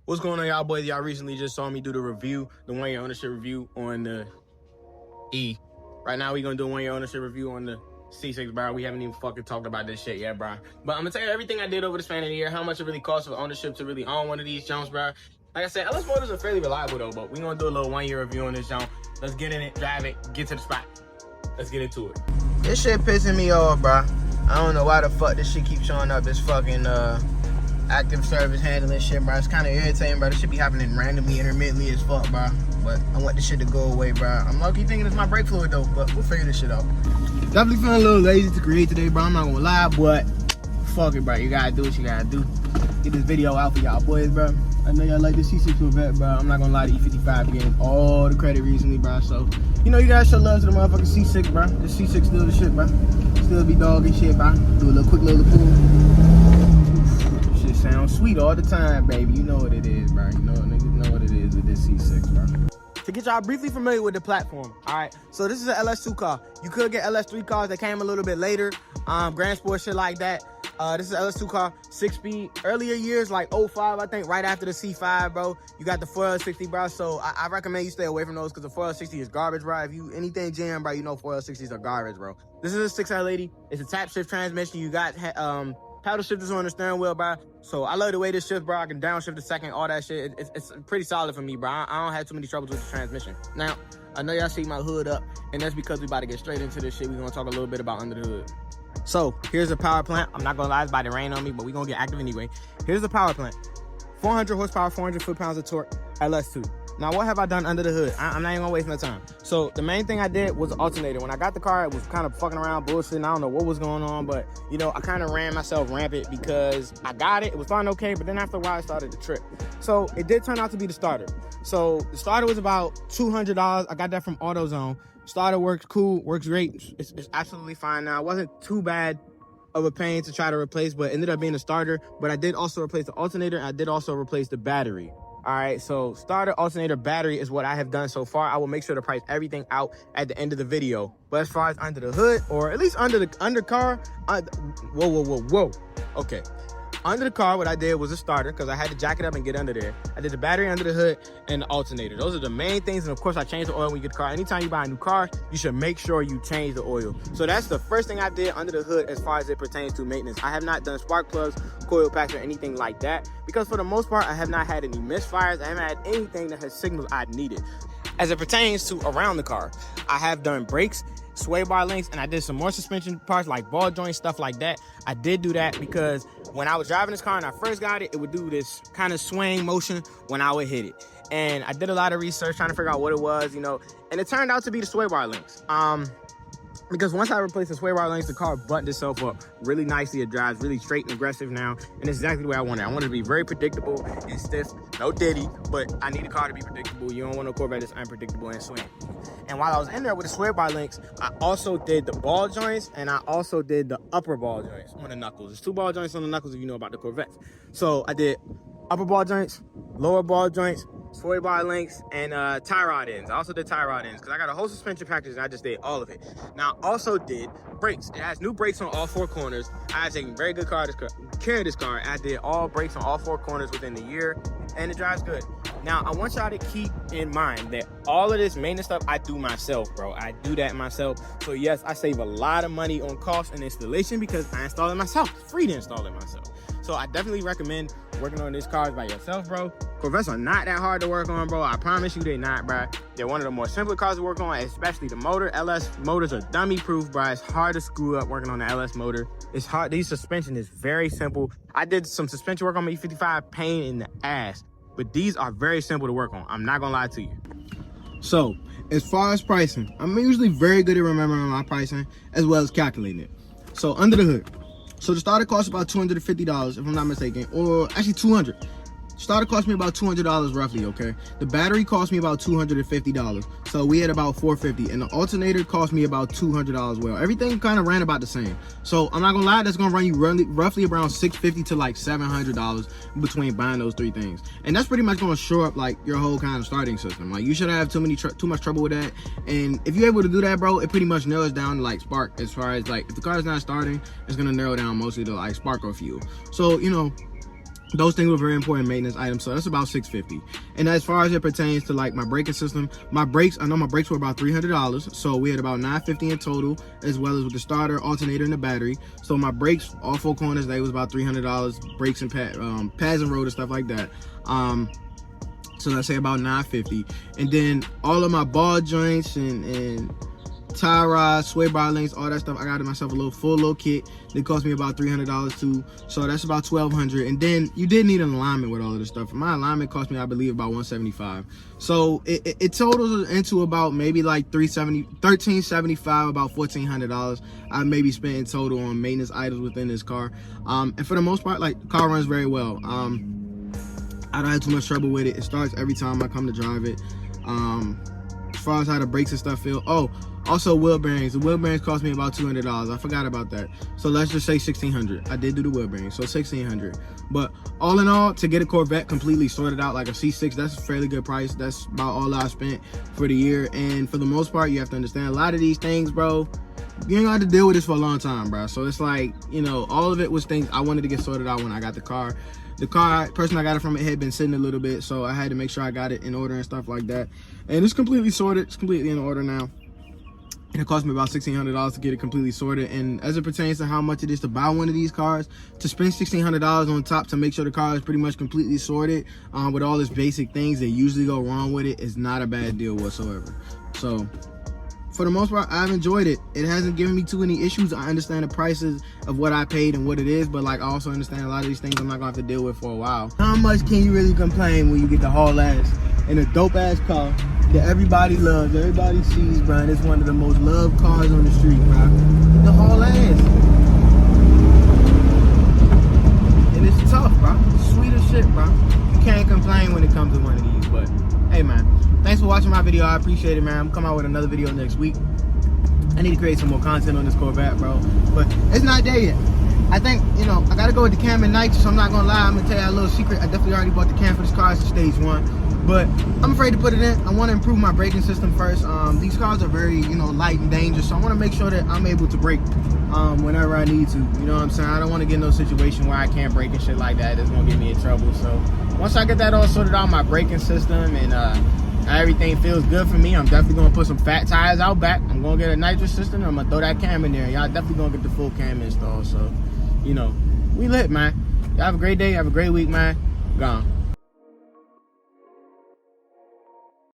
What's going on, y'all boys? Y'all recently just saw me do the review, the 1 year ownership review on the E. Right now, we're gonna do a 1 year ownership review on the C6, bro. We haven't even fucking talked about this shit yet, bro. But I'm gonna tell you everything I did over the span of the year, how much it really costs for ownership to really own one of these Jones, bro. Like I said, LS Motors are fairly reliable though, but we're gonna do a little 1 year review on this Jones. Let's get in it, drive it, get to the spot. Let's get into it. This shit pissing me off, bro. I don't know why the fuck this shit keeps showing up. This fucking active service handling shit, bro. It's kind of irritating, bro. This shit be happening randomly, intermittently as fuck, bro. But I want this shit to go away, bro. I'm low-key thinking it's my brake fluid, though, but we'll figure this shit out. Definitely feeling a little lazy to create today, bro. I'm not gonna lie, but fuck it, bro. You gotta do what you gotta do. Get this video out for y'all boys, bro. I know y'all like the C6 Corvette, bro. I'm not gonna lie, the E55 getting all the credit recently, bro. So, you know, you gotta show love to the motherfucking C6, bro. The C6 still the shit, bro. Still be dog and shit, bro. Do a little quick little pull. Sounds sweet all the time, baby. You know what it is, bro. You know, niggas know what it is with this C6, bro. To get y'all briefly familiar with the platform, all right? So this is an LS2 car. You could get LS3 cars that came a little bit later, Grand Sport, shit like that. This is an LS2 car, 6-speed. Earlier years, like 05, I think, right after the C5, bro. You got the 4L60, bro. So I recommend you stay away from those because the 4L60 is garbage, bro. If you anything jam, bro, you know 4L60s are garbage, bro. This is a 6L80. It's a tap shift transmission. You got paddle shifters on the steering wheel, bro. So I love the way this shifts, bro. I can downshift a second, all that shit. It's pretty solid for me, bro. I don't have too many troubles with the transmission. Now, I know y'all see my hood up, and that's because we about to get straight into this shit. We're gonna talk a little bit about under the hood. So here's the power plant. I'm not gonna lie, it's about to rain on me, but we're gonna get active anyway. Here's the power plant. 400 horsepower, 400 foot-pounds of torque, LS2. Now, what have I done under the hood? I'm not even gonna waste my time. So the main thing I did was the alternator. When I got the car, it was kind of fucking around, bullshitting. I don't know what was going on, but you know, I kind of ran myself rampant because I got it. It was starting okay, but then after a while, it started to trip. So it did turn out to be the starter. So the starter was about $200. I got that from AutoZone. Starter works cool, works great. It's absolutely fine now. It wasn't too bad of a pain to try to replace, but ended up being a starter. But I did also replace the alternator, and I did also replace the battery. All right, so starter, alternator, battery is what I have done so far. I will make sure to price everything out at the end of the video. But as far as under the hood, or at least under the car, whoa. Okay. Under the car, what I did was a starter because I had to jack it up and get under there. I did the battery under the hood and the alternator. Those are the main things. And of course, I changed the oil when you get the car. Anytime you buy a new car, you should make sure you change the oil. So that's the first thing I did under the hood as far as it pertains to maintenance. I have not done spark plugs, coil packs, or anything like that because for the most part, I have not had any misfires. I haven't had anything that has signals I needed. As it pertains to around the car, I have done brakes, sway bar links, and I did some more suspension parts like ball joints, stuff like that. I did do that because when I was driving this car and I first got it, it would do this kind of swaying motion when I would hit it. And I did a lot of research trying to figure out what it was, you know, and it turned out to be the sway bar links. Because once I replaced the sway bar links, the car buttoned itself up really nicely. It drives really straight and aggressive now, and it's exactly the way I want it. I want it to be very predictable and stiff, no diddy, but I need a car to be predictable. You don't want a Corvette that's unpredictable and swing. And while I was in there with the sway bar links, I also did the ball joints, and I also did the upper ball joints on the knuckles. There's 2 ball joints on the knuckles if you know about the Corvettes. So I did upper ball joints, lower ball joints, sway bar links, and tie rod ends. I also did tie rod ends because I got a whole suspension package and I just did all of it. Now, I also did brakes. It has new brakes on all 4 corners. I had taken very good care of this car. I did all brakes on all 4 corners within the year, and it drives good. Now, I want y'all to keep in mind that all of this maintenance stuff I do myself, bro. I do that myself. So yes, I save a lot of money on cost and installation because I install it myself. It's free to install it myself. So I definitely recommend working on these cars by yourself, bro. Corvettes are not that hard to work on, bro. I promise you they're not, bro. They're one of the more simpler cars to work on, especially the motor. LS motors are dummy proof, bro. It's hard to screw up working on the LS motor. It's hard. These suspension is very simple. I did some suspension work on my E55, pain in the ass. But these are very simple to work on. I'm not gonna lie to you. So, as far as pricing, I'm usually very good at remembering my pricing as well as calculating it. So, under the hood. So, the starter costs about $250, if I'm not mistaken, or actually $200. Starter cost me about $200 roughly, okay? The battery cost me about $250. So we had about $450, and the alternator cost me about $200 well. Everything kind of ran about the same. So I'm not gonna lie, that's gonna run you roughly around $650 to like $700 between buying those 3 things. And that's pretty much gonna shore up like your whole kind of starting system. Like you shouldn't have too much trouble with that. And if you're able to do that, bro, it pretty much narrows down to like spark, as far as like if the car is not starting, it's gonna narrow down mostly to like spark or fuel. So, you know, Those things were very important maintenance items, so that's about $650. And as far as it pertains to like my braking system, my brakes, I know my brakes were about $300, so we had about $950 in total, as well as with the starter, alternator, and the battery. So my brakes, all four corners, they was about $300, brakes and pads and rotor, stuff like that. So let's say about $950. And then all of my ball joints and tie rods, sway bar links, all that stuff, I got myself a full little kit. It cost me about $300 too, so that's about $1,200. And then you did need an alignment with all of this stuff. My alignment cost me, I believe, about $175. So it totals into about maybe like $1,375, about $1,400 I maybe spent in total on maintenance items within this car. And for the most part, like, the car runs very well. I don't have too much trouble with it. It starts every time I come to drive it. As far as how the brakes and stuff feel, also wheel bearings. The wheel bearings cost me about $200. I forgot about that. So let's just say $1,600. I did do the wheel bearings, so $1,600. But all in all, to get a Corvette completely sorted out like a C6, that's a fairly good price. That's about all I spent for the year. And for the most part, you have to understand a lot of these things, bro, you ain't gonna have to deal with this for a long time, bro. So it's like, you know, all of it was things I wanted to get sorted out when I got the car. The person I got it from, it had been sitting a little bit, so I had to make sure I got it in order and stuff like that. And it's completely sorted. It's completely in order now. And it cost me about $1,600 to get it completely sorted. And as it pertains to how much it is to buy one of these cars, to spend $1,600 on top to make sure the car is pretty much completely sorted with all its basic things that usually go wrong with it, is not a bad deal whatsoever. So for the most part, I've enjoyed it. It hasn't given me too many issues. I understand the prices of what I paid and what it is, but like I also understand a lot of these things I'm not gonna have to deal with for a while. How much can you really complain when you get the haul ass in a dope ass car that everybody loves, everybody sees, bro? And it's one of the most loved cars on the street, bro. Get the haul ass. And it's tough, bro. Sweet as shit, bro. You can't complain when it comes to one of these, but hey, man. Thanks for watching my video. I appreciate it, man. I'm coming out with another video next week. I need to create some more content on this Corvette, bro. But it's not there yet. I think, you know, I got to go with the cam and nitrous. So I'm not going to lie. I'm going to tell you a little secret. I definitely already bought the cam for this car. It's a stage 1. But I'm afraid to put it in. I want to improve my braking system first. These cars are very, you know, light and dangerous. So I want to make sure that I'm able to brake whenever I need to. You know what I'm saying? I don't want to get in no situation where I can't brake and shit like that. It's going to get me in trouble. So once I get that all sorted out, my braking system, and everything feels good for me, I'm definitely gonna put some fat tires out back. I'm gonna get a nitrous system. I'm gonna throw that cam in there. Y'all definitely gonna get the full cam installed. So, you know, we lit, man. Y'all have a great day. Have a great week, man. Gone.